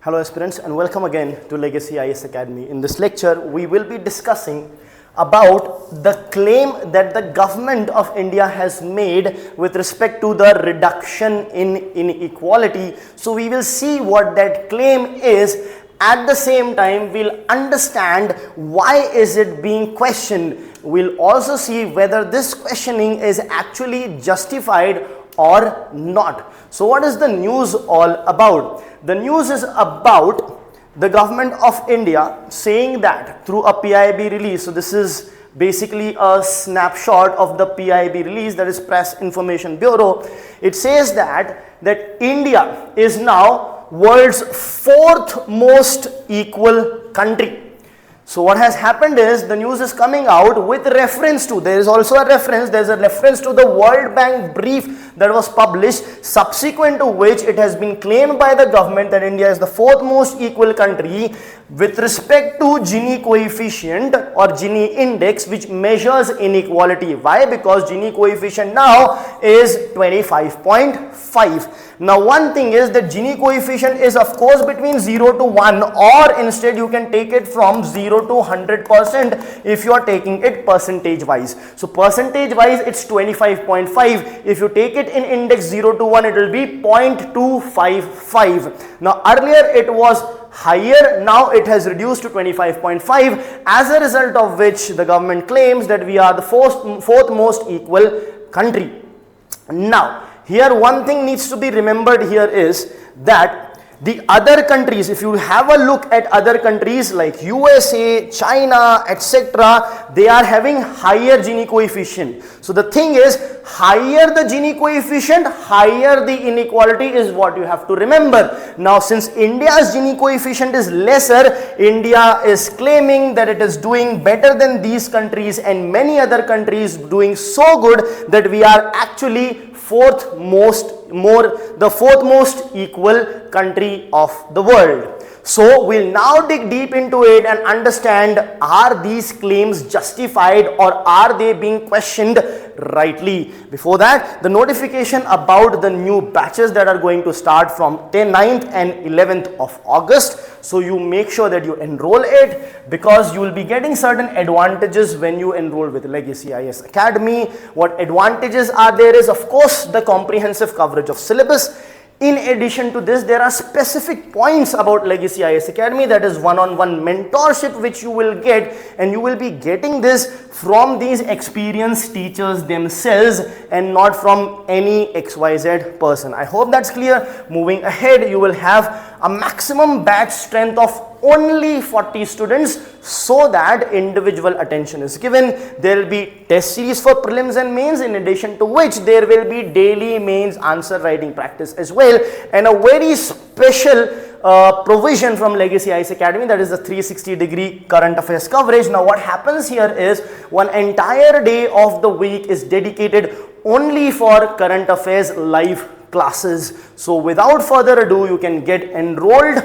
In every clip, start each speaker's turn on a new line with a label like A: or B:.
A: Hello aspirants and welcome again to Legacy IAS Academy. In this lecture, we will be discussing about the claim that the government of India has made with respect to the reduction in inequality. So we will see what that claim is. At the same time, we'll understand why is it being questioned. We'll also see whether this questioning is actually justified or not. So what is the news all about? The news is about the government of India saying that through a PIB release. So this is basically a snapshot of the PIB release, that is Press Information Bureau. It says that India is now world's fourth most equal country. So what has happened is the news is coming out with reference to, there is also a reference, there is a reference to the World Bank brief that was published, subsequent to which it has been claimed by the government that India is the fourth most equal country with respect to Gini coefficient or Gini index, which measures inequality. Why? Because Gini coefficient now is 25.5. Now one thing is that Gini coefficient is of course between 0 to 1, or instead you can take it from 0 to 100% if you are taking it percentage wise. So percentage wise it's 25.5. If you take it in index 0 to 1, it will be 0.255. Now earlier it was higher, now it has reduced to 25.5, as a result of which the government claims that we are the fourth most equal country. Now here one thing needs to be remembered here is that the other countries, if you have a look at other countries like USA, China, etc., they are having higher Gini coefficient. So the thing is, higher the Gini coefficient, higher the inequality is what you have to remember. Now since India's Gini coefficient is lesser, India is claiming that it is doing better than these countries and many other countries doing so good that we are actually the fourth most equal country of the world. So we'll now dig deep into it and understand, are these claims justified or are they being questioned rightly? Before that, the notification about the new batches that are going to start from 9th and 11th of August. So you make sure that you enroll it, because you will be getting certain advantages when you enroll with Legacy IAS Academy. What advantages are there is, of course, the comprehensive coverage of syllabus. In addition to this, there are specific points about Legacy IAS Academy, that is one-on-one mentorship which you will get, and you will be getting this from these experienced teachers themselves and not from any XYZ person. I hope that's clear. Moving ahead, you will have a maximum batch strength of only 40 students so that individual attention is given. There will be test series for prelims and mains, in addition to which there will be daily mains answer writing practice as well, and a very special provision from Legacy IAS Academy, that is the 360-degree current affairs coverage. Now what happens here is one entire day of the week is dedicated only for current affairs live classes. So without further ado, you can get enrolled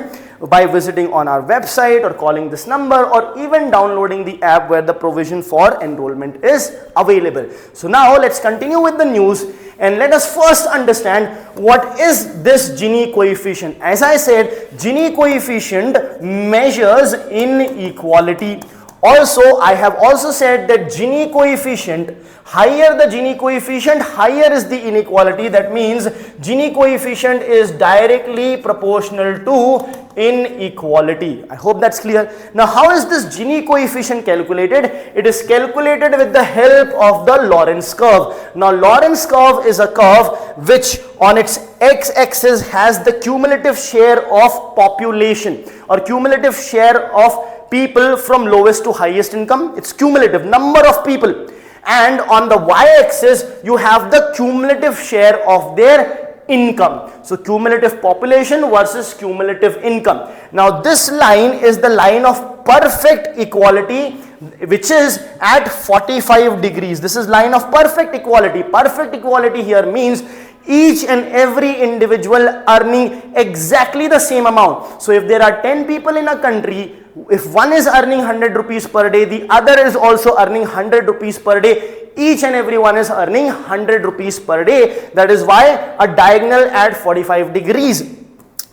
A: by visiting on our website or calling this number, or even downloading the app where the provision for enrollment is available. So now let's continue with the news and let us first understand what is this Gini coefficient. As I said, Gini coefficient measures inequality. Also, I have also said that Gini coefficient, higher the Gini coefficient, higher is the inequality. That means Gini coefficient is directly proportional to inequality. I hope that's clear. Now, how is this Gini coefficient calculated? It is calculated with the help of the Lorenz curve. Now, Lorenz curve is a curve which on its x-axis has the cumulative share of population or cumulative share of people from lowest to highest income. It's cumulative number of people, and on the y-axis you have the cumulative share of their income. So cumulative population versus cumulative income. Now this line is the line of perfect equality, which is at 45 degrees. This is line of perfect equality. Perfect equality here means each and every individual earning exactly the same amount. So if there are 10 people in a country, if one is earning 100 rupees per day, the other is also earning 100 rupees per day. Each and every one is earning 100 rupees per day. That is why a diagonal at 45 degrees.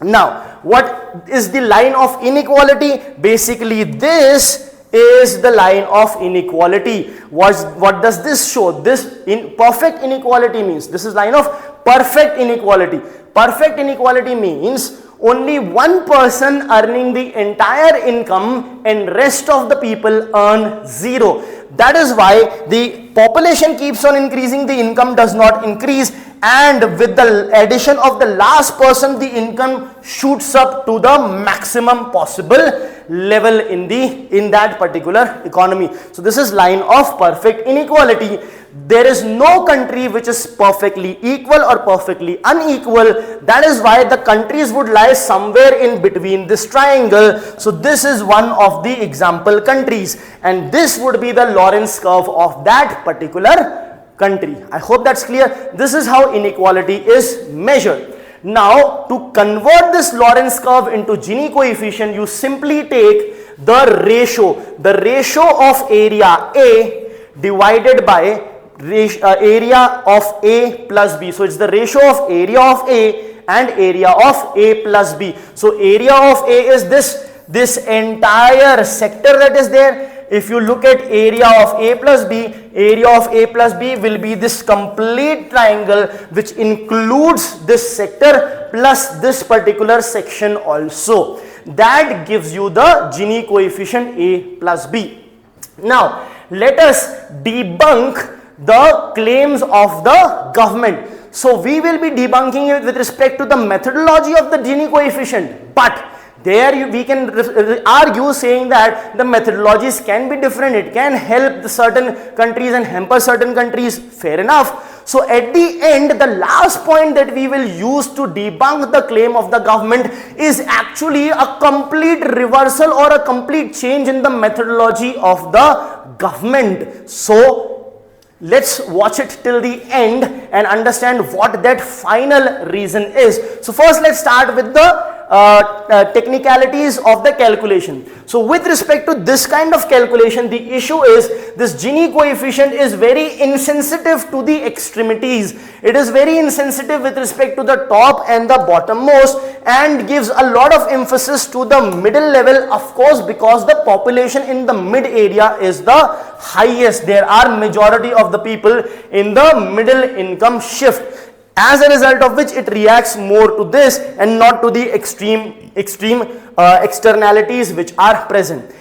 A: Now, what what is the line of inequality? Basically this is the line of inequality. What does this show? This in perfect inequality means, this is line of perfect inequality. Perfect inequality means only one person earning the entire income and rest of the people earn zero. That is why the population keeps on increasing, the income does not increase, and with the addition of the last person, the income shoots up to the maximum possible level in that particular economy. So this is line of perfect inequality. There is no country which is perfectly equal or perfectly unequal. That is why the countries would lie somewhere in between this triangle. So this is one of the example countries, and this would be the Lorentz curve of that particular country. I hope that's clear. This is how inequality is measured. Now, to convert this Lorentz curve into Gini coefficient, you simply take the ratio of area A divided by area of A plus B. So it's the ratio of area of A and area of A plus B. So area of A is this entire sector that is there. If you look at area of A plus B, area of A plus B will be this complete triangle which includes this sector plus this particular section also. That gives you the Gini coefficient A plus B. Now, let us debunk the claims of the government. So, we will be debunking it with respect to the methodology of the Gini coefficient, but there we can argue saying that the methodologies can be different, it can help the certain countries and hamper certain countries, fair enough. So at the end, the last point that we will use to debunk the claim of the government is actually a complete reversal or a complete change in the methodology of the government. So let's watch it till the end and understand what that final reason is. So first let's start with the technicalities of the calculation. So with respect to this kind of calculation, the issue is this Gini coefficient is very insensitive to the extremities. It is very insensitive with respect to the top and the bottommost and gives a lot of emphasis to the middle level, of course, because the population in the mid area is the highest. There are majority of the people in the middle income shift. As a result of which it reacts more to this and not to the extreme externalities which are present.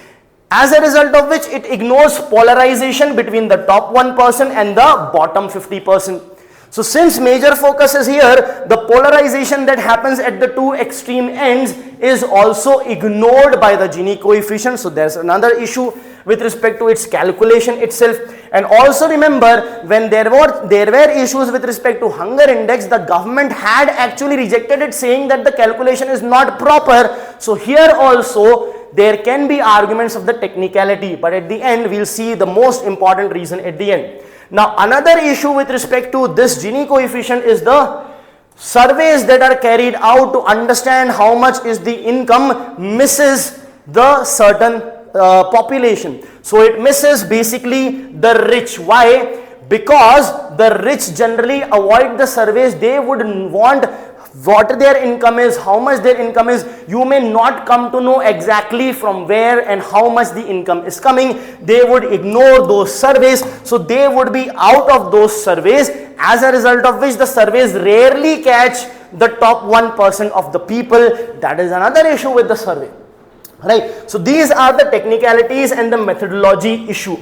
A: As a result of which it ignores polarization between the top 1% and the bottom 50%. So since major focus is here, the polarization that happens at the two extreme ends is also ignored by the Gini coefficient. So there's another issue with respect to its calculation itself. And also remember, when there were issues with respect to hunger index, the government had actually rejected it, saying that the calculation is not proper. So here also there can be arguments of the technicality, but at the end we'll see the most important reason at the end. Now another issue with respect to this Gini coefficient is the surveys that are carried out to understand how much is the income misses the certain population. So it misses basically the rich. Why? Because the rich generally avoid the surveys. They would want what their income is, how much their income is. You may not come to know exactly from where and how much the income is coming. They would ignore those surveys. So they would be out of those surveys, as a result of which the surveys rarely catch the top 1% of the people. That is another issue with the survey. Right. So these are the technicalities and the methodology issue.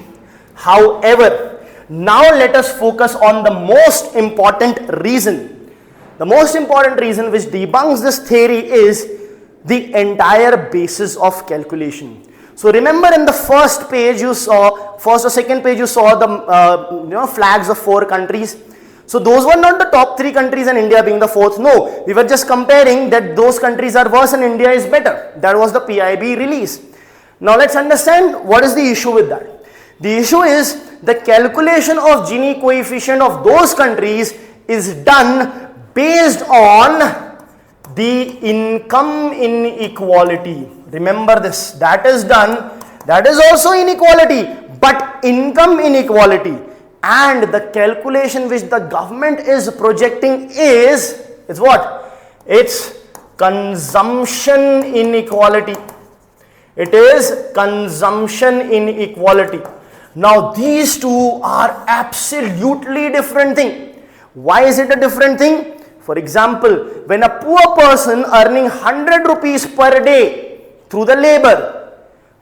A: However, now let us focus on the most important reason. The most important reason which debunks this theory is the entire basis of calculation. So remember, in the first page you saw, first or second page you saw the flags of 4 countries. So those were not the top 3 countries and India being the 4th. No, we were just comparing that those countries are worse and India is better. That was the PIB release. Now let's understand what is the issue with that. The issue is the calculation of Gini coefficient of those countries is done based on the income inequality. Remember this, that is done, that is also inequality, but income inequality. And the calculation which the government is projecting is what? It's consumption inequality. It is consumption inequality. Now these two are absolutely different thing. Why is it a different thing? For example, when a poor person earning 100 rupees per day through the labor,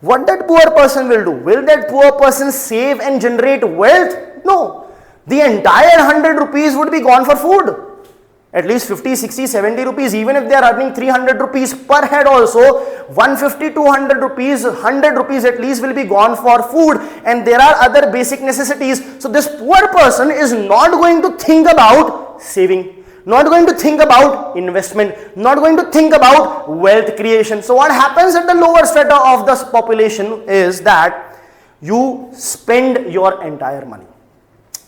A: what that poor person will do? Will that poor person save and generate wealth? No. The entire 100 rupees would be gone for food. At least 50, 60, 70 rupees, even if they are earning 300 rupees per head also, 150, 200 rupees, 100 rupees at least will be gone for food, and there are other basic necessities. So this poor person is not going to think about saving, not going to think about investment, not going to think about wealth creation. So what happens at the lower strata of this population is that you spend your entire money.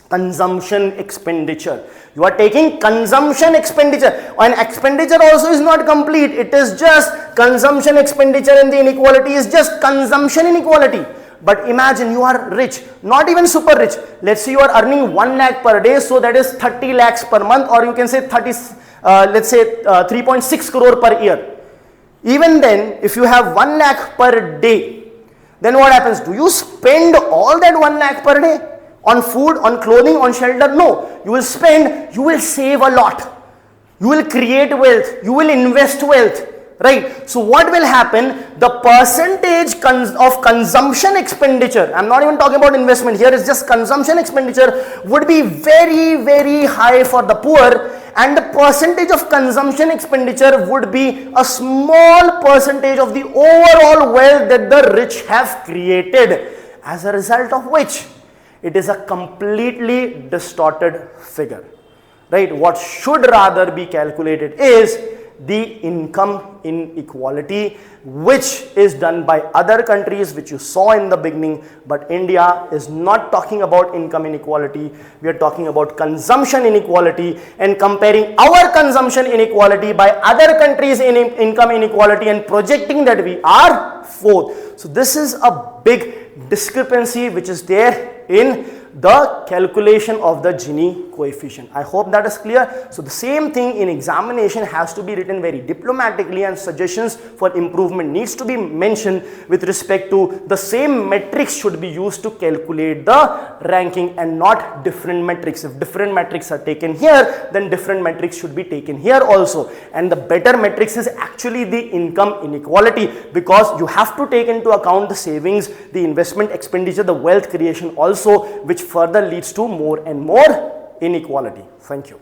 A: Consumption expenditure. You are taking consumption expenditure, and expenditure also is not complete. It is just consumption expenditure, and the inequality is just consumption inequality. But imagine you are rich, not even super rich. Let's say you are earning 1 lakh per day, so that is 30 lakhs per month, or you can say 3.6 crore per year. Even then, if you have 1 lakh per day, then what happens? Do you spend all that 1 lakh per day on food, on clothing, on shelter? No. You will spend, you will save a lot. You will create wealth. You will invest wealth. Right? So what will happen? The percentage of consumption expenditure, I'm not even talking about investment here, it's just consumption expenditure, would be very, very high for the poor, and the percentage of consumption expenditure would be a small percentage of the overall wealth that the rich have created, as a result of which it is a completely distorted figure. Right? What should rather be calculated is the income inequality, which is done by other countries, which you saw in the beginning. But India is not talking about income inequality. We are talking about consumption inequality, and comparing our consumption inequality by other countries in income inequality, and projecting that we are fourth. So this is a big discrepancy which is there in the calculation of the Gini coefficient. I hope that is clear. So the same thing in examination has to be written very diplomatically, and suggestions for improvement needs to be mentioned with respect to the same metrics should be used to calculate the ranking, and not different metrics. If different metrics are taken here, then different metrics should be taken here also. And the better metrics is actually the income inequality, because you have to take into account the savings, the investment expenditure, the wealth creation also, which further leads to more and more inequality. Thank you.